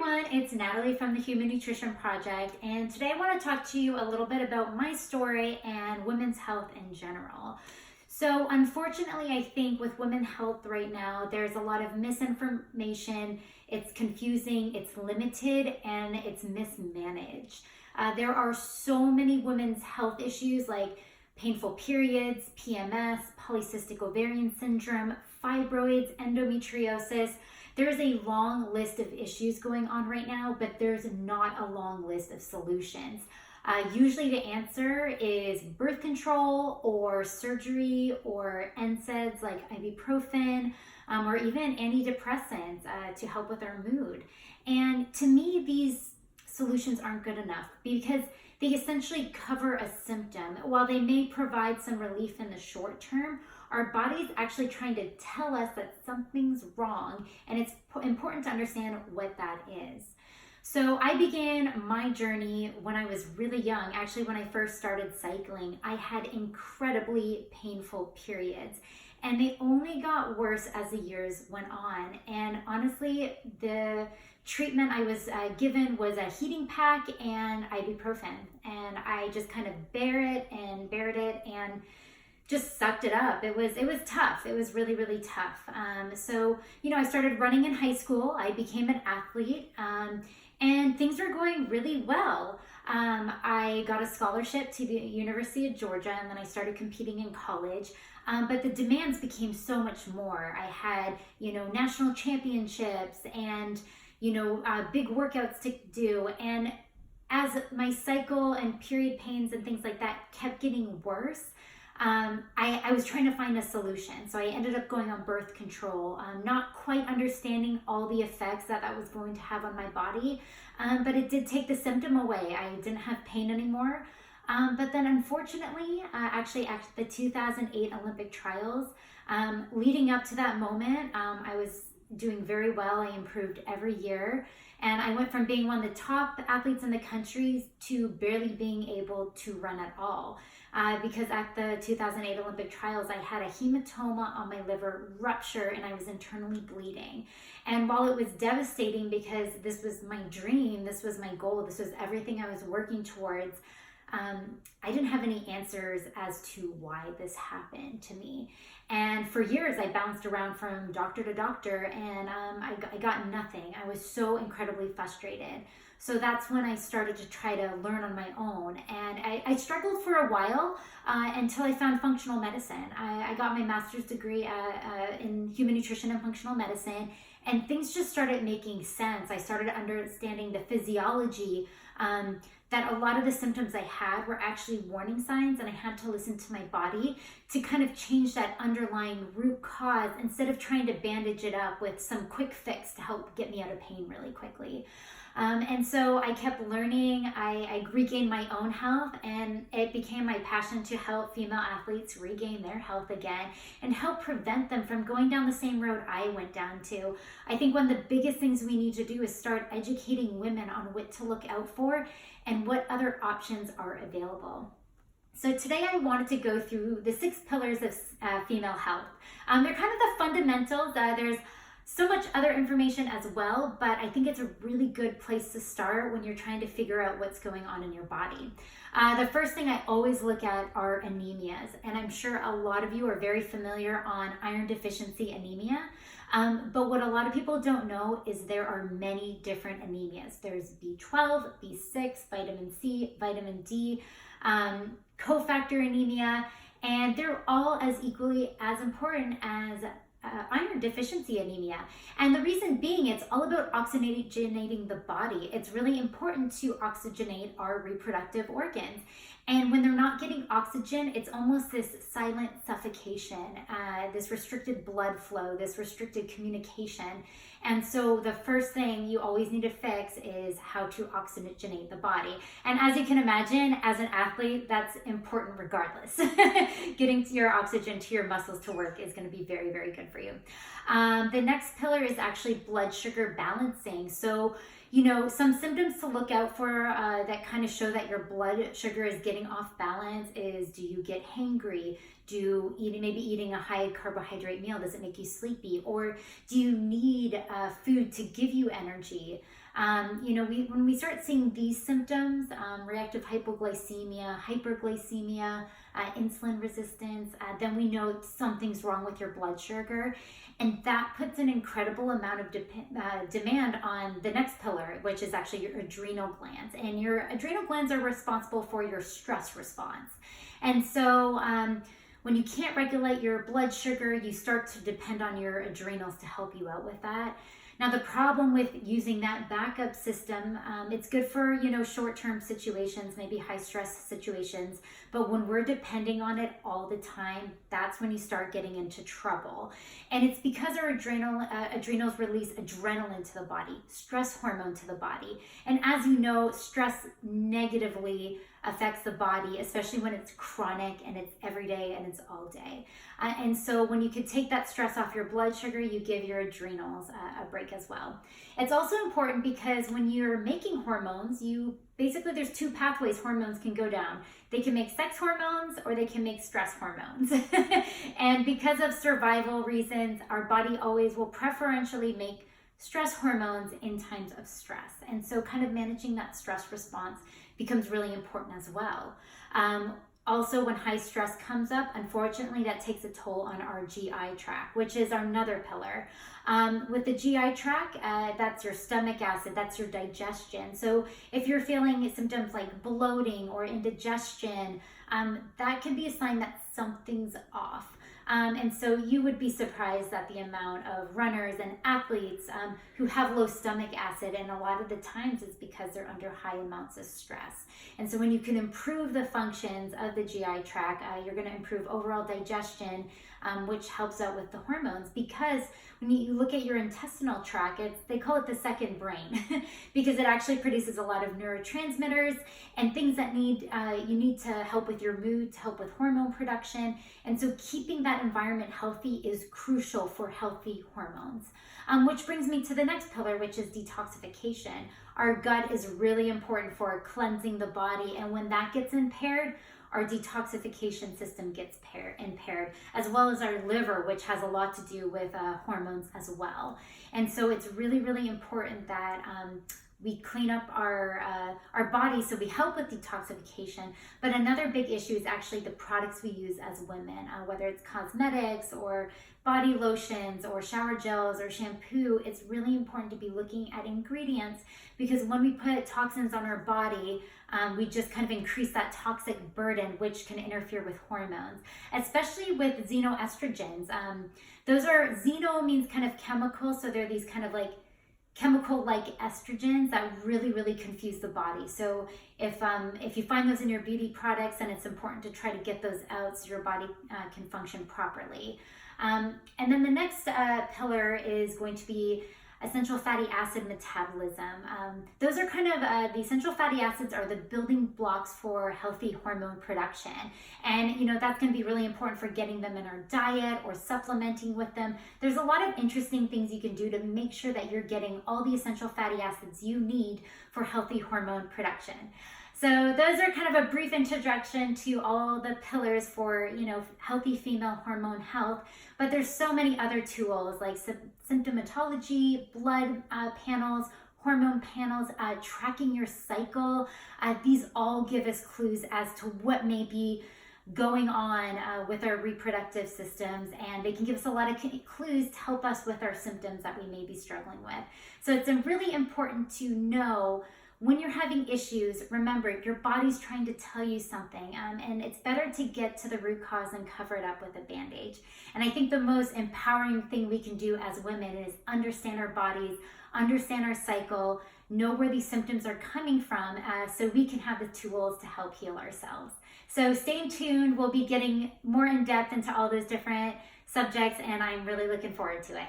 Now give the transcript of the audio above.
everyone, it's Natalie from the Human Nutrition Project, and today I want to talk to you a little bit about my story and women's health in general. So unfortunately, I think with women's health right now, there's a lot of misinformation, it's confusing, it's limited, and it's mismanaged. There are so many women's health issues like painful periods, PMS, polycystic ovarian syndrome, fibroids, endometriosis. There's a long list of issues going on right now, but there's not a long list of solutions. Usually the answer is birth control or surgery or NSAIDs like ibuprofen or even antidepressants to help with our mood. And to me, these solutions aren't good enough because they essentially cover a symptom. While they may provide some relief in the short term, our body's actually trying to tell us that something's wrong, and it's important to understand what that is. So I began my journey when I was really young. Actually, when I first started cycling, I had incredibly painful periods, and they only got worse as the years went on. And honestly, the treatment I was given was a heating pack and ibuprofen, and I just kind of bared it and just sucked it up. It was tough. It was really, really tough. So, I started running in high school. I became an athlete, and things were going really well. I got a scholarship to the University of Georgia, and then I started competing in college. But the demands became so much more. I had, national championships and, big workouts to do. And as my cycle and period pains and things like that kept getting worse, I was trying to find a solution. So I ended up going on birth control, not quite understanding all the effects that was going to have on my body, but it did take the symptom away. I didn't have pain anymore. But then unfortunately, actually at the 2008 Olympic trials, leading up to that moment, I was doing very well. I improved every year. And I went from being one of the top athletes in the country to barely being able to run at all. Because at the 2008 Olympic trials, I had a hematoma on my liver rupture and I was internally bleeding. And while it was devastating because this was my dream, this was my goal, this was everything I was working towards, I didn't have any answers as to why this happened to me. And for years, I bounced around from doctor to doctor, and I got nothing. I was so incredibly frustrated. So that's when I started to try to learn on my own. And I struggled for a while until I found functional medicine. I got my master's degree in human nutrition and functional medicine, and things just started making sense. I started understanding the physiology, that a lot of the symptoms I had were actually warning signs, and I had to listen to my body to kind of change that underlying root cause instead of trying to bandage it up with some quick fix to help get me out of pain really quickly. And so I kept learning, I regained my own health, and it became my passion to help female athletes regain their health again and help prevent them from going down the same road I went down to. I think one of the biggest things we need to do is start educating women on what to look out for and what other options are available. So today I wanted to go through the 6 pillars of female health. They're kind of the fundamentals. There's so much other information as well, but I think it's a really good place to start when you're trying to figure out what's going on in your body. The first thing I always look at are anemias, and I'm sure a lot of you are very familiar on iron deficiency anemia. But what a lot of people don't know is there are many different anemias. There's B12, B6, vitamin C, vitamin D, cofactor anemia, and they're all as equally as important as iron deficiency anemia. And the reason being, it's all about oxygenating the body. It's really important to oxygenate our reproductive organs. And when they're not getting oxygen, it's almost this silent suffocation, this restricted blood flow, this restricted communication. And so the first thing you always need to fix is how to oxygenate the body. And as you can imagine, as an athlete, that's important regardless. Getting to your oxygen to your muscles to work is going to be very, very good for you. The next pillar is actually blood sugar balancing. So some symptoms to look out for that kind of show that your blood sugar is getting off balance is, do you get hangry? Maybe eating a high carbohydrate meal, does it make you sleepy? Or do you need food to give you energy? When we start seeing these symptoms, reactive hypoglycemia, hyperglycemia, insulin resistance, then we know something's wrong with your blood sugar. And that puts an incredible amount of demand on the next pillar, which is actually your adrenal glands. And your adrenal glands are responsible for your stress response. And so when you can't regulate your blood sugar, you start to depend on your adrenals to help you out with that. Now, the problem with using that backup system, it's good for, short-term situations, maybe high stress situations, but when we're depending on it all the time, that's when you start getting into trouble. And it's because our adrenals release adrenaline to the body, stress hormone to the body. And as you know, stress negatively affects the body, especially when it's chronic and it's every day and it's all day. And so when you can take that stress off your blood sugar, you give your adrenals a break as well. It's also important because when you're making hormones, there's two pathways hormones can go down. They can make sex hormones or they can make stress hormones. And because of survival reasons, our body always will preferentially make stress hormones in times of stress. And so kind of managing that stress response becomes really important as well. Also, when high stress comes up, unfortunately, that takes a toll on our GI tract, which is another pillar. With the GI tract, that's your stomach acid, that's your digestion. So if you're feeling symptoms like bloating or indigestion, that can be a sign that something's off. And so you would be surprised at the amount of runners and athletes who have low stomach acid, and a lot of the times it's because they're under high amounts of stress. And so when you can improve the functions of the GI tract, you're going to improve overall digestion, which helps out with the hormones. Because when you look at your intestinal tract, they call it the second brain because it actually produces a lot of neurotransmitters and things that you need to help with your mood, to help with hormone production. And so keeping that environment healthy is crucial for healthy hormones. Which brings me to the next pillar, which is detoxification. Our gut is really important for cleansing the body, and when that gets impaired, our detoxification system gets impaired, as well as our liver, which has a lot to do with hormones as well. And so it's really, really important that we clean up our body so we help with detoxification. But another big issue is actually the products we use as women, whether it's cosmetics or body lotions or shower gels or shampoo. It's really important to be looking at ingredients, because when we put toxins on our body, we just kind of increase that toxic burden, which can interfere with hormones, especially with xenoestrogens. Xeno means kind of chemical, so they're these kind of like chemical-like estrogens that really, really confuse the body. So if you find those in your beauty products, then it's important to try to get those out so your body can function properly. And then the next pillar is going to be essential fatty acid metabolism. Those are kind of, the essential fatty acids are the building blocks for healthy hormone production. And, that's going to be really important for getting them in our diet or supplementing with them. There's a lot of interesting things you can do to make sure that you're getting all the essential fatty acids you need for healthy hormone production. So those are kind of a brief introduction to all the pillars for, healthy female hormone health. But there's so many other tools like symptomatology, blood panels, hormone panels, tracking your cycle. These all give us clues as to what may be going on with our reproductive systems, and they can give us a lot of clues to help us with our symptoms that we may be struggling with. So it's really important to know when you're having issues, remember, your body's trying to tell you something, and it's better to get to the root cause and cover it up with a Band-Aid. And I think the most empowering thing we can do as women is understand our bodies, understand our cycle, know where these symptoms are coming from, so we can have the tools to help heal ourselves. So stay tuned. We'll be getting more in depth into all those different subjects, and I'm really looking forward to it.